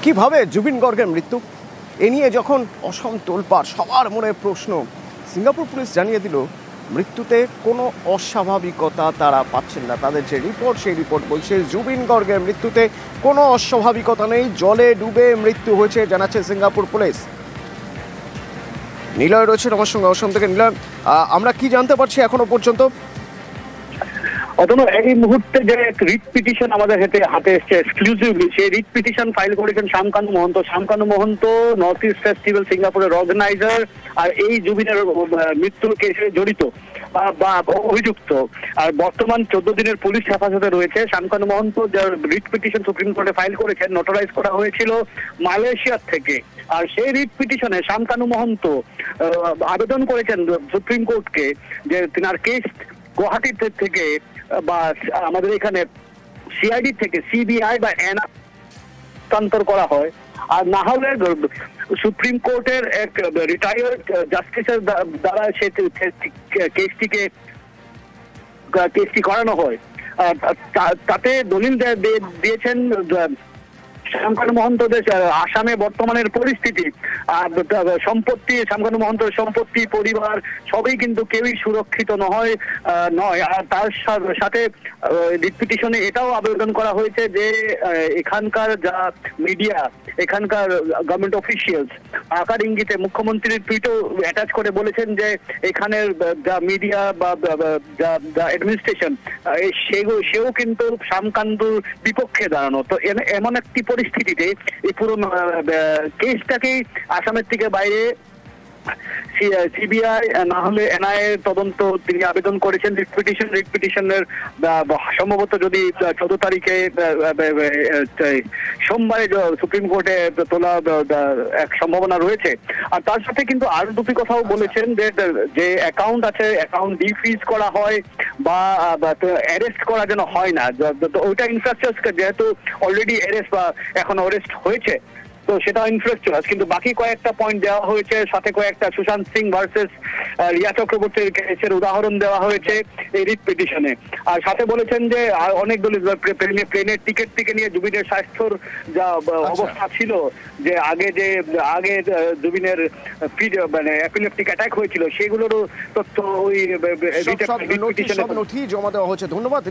কিভাবে জুবিন গর্গের মৃত্যু এ নিয়ে যখন অসম তোলপাড়, সবার মনে প্রশ্ন। সিঙ্গাপুর পুলিশ জানিয়ে দিল মৃত্যুতে কোনো অস্বাভাবিকতা তারা পাচ্ছেন না। তাদের যে রিপোর্ট, সেই রিপোর্ট বলছে জুবিন গর্গের মৃত্যুতে কোনো অস্বাভাবিকতা নেই, জলে ডুবে মৃত্যু হয়েছে জানাচ্ছে সিঙ্গাপুর পুলিশ। নিলয় রয়েছে আমার সঙ্গে অসম থেকে। নিলয়, আমরা কি জানতে পারছি এখনো পর্যন্ত? অতনু, এই মুহূর্তে যে রিট পিটিশন আমাদের হাতে এসছে এক্সক্লুসিভলি, সেই রিট পিটিশন ফাইল করেছেন Shyamkanu Mahanta. Shyamkanu Mahanta North East Festival সিঙ্গাপুরের অর্গানাইজার, আর এই জুবিনের মৃত্যুর কেসে জড়িত বা অভিযুক্ত। আর বর্তমান 14 দিনের পুলিশ হেফাজতে রয়েছে। শামকানু মহন্ত যার রিট পিটিশন সুপ্রিম কোর্টে ফাইল করেছেন, নোটারাইজ করা হয়েছিল মালয়েশিয়ার থেকে। আর সেই রিট পিটিশনে শামকানু মহন্ত আবেদন করেছেন সুপ্রিম কোর্টকে যে তিনার কেস গুয়াহাটি থেকে বা আমাদের এখানে সিআইডি থেকে সিবিআই বা এনআই হস্তান্তর করা হয়, আর না হলে সুপ্রিম কোর্টের এক রিটায়ার্ড জাস্টিসের দ্বারা সে কেসটি করানো হয়। তাতে দলিল দিয়েছেন শামকানু মহন্তদের আসামে বর্তমানের পরিস্থিতি, সম্পত্তি, শামকানু মহন্তের সম্পত্তি, পরিবার সবই কিন্তু কেউই সুরক্ষিত নয়। আর তার সাথে রিট পিটিশনে এটাও আবেদন করা হয়েছে যে এখানকার যা মিডিয়া, এখানকার গভর্নমেন্ট অফিসিয়ালস আকার ইঙ্গিতে মুখ্যমন্ত্রীর টুইটও অ্যাটাচ করে বলেছেন যে এখানের যা মিডিয়া বা যা অ্যাডমিনিস্ট্রেশন সেও কিন্তু শামকানুর বিপক্ষে দাঁড়ানো। তো এমন একটি পরিস্থিতিতে এই পুরো কেসটাকেই আসামের থেকে বাইরে সিবিআই না হলে এনআইএ তদন্ত তিনি আবেদন করেছেন রিট পিটিশনের সম্ভবত যদি 14 তারিখে সোমবারে সুপ্রিম কোর্টে তোলা এক সম্ভাবনা রয়েছে। আর তার সাথে কিন্তু আরো দুটি কথাও বলেছেন যে অ্যাকাউন্ট আছে, অ্যাকাউন্ট ডিফ্রিজ করা হয় বা অ্যারেস্ট করা যেন হয় না। ওইটা ইনফ্রাস্ট্রাকচার যেহেতু অলরেডি অ্যারেস্ট বা এখন অ্যারেস্ট হয়েছে, তো সেটা ইনফ্রাস্ট্রাকচার। কিন্তু বাকি কয়েকটা পয়েন্ট দেওয়া হয়েছে, সাথে কয়েকটা সুশান্ত সিং ভার্সেস রিয়া চক্রবর্তীর কেসের উদাহরণ দেওয়া হয়েছে এই রিট পিটিশনে। আর সাথে বলেছেন যে অনেকগুলি প্লেনের টিকিট থেকে নিয়ে জুবিনের স্বাস্থ্যর যা অবস্থা ছিল, যে আগে জুবিনের মানে অ্যাপিলেপটিক অ্যাটাক হয়েছিল, সেগুলোরও তথ্য ওই রিট পিটিশনে নথি জমা দেওয়া হয়েছে। ধন্যবাদ।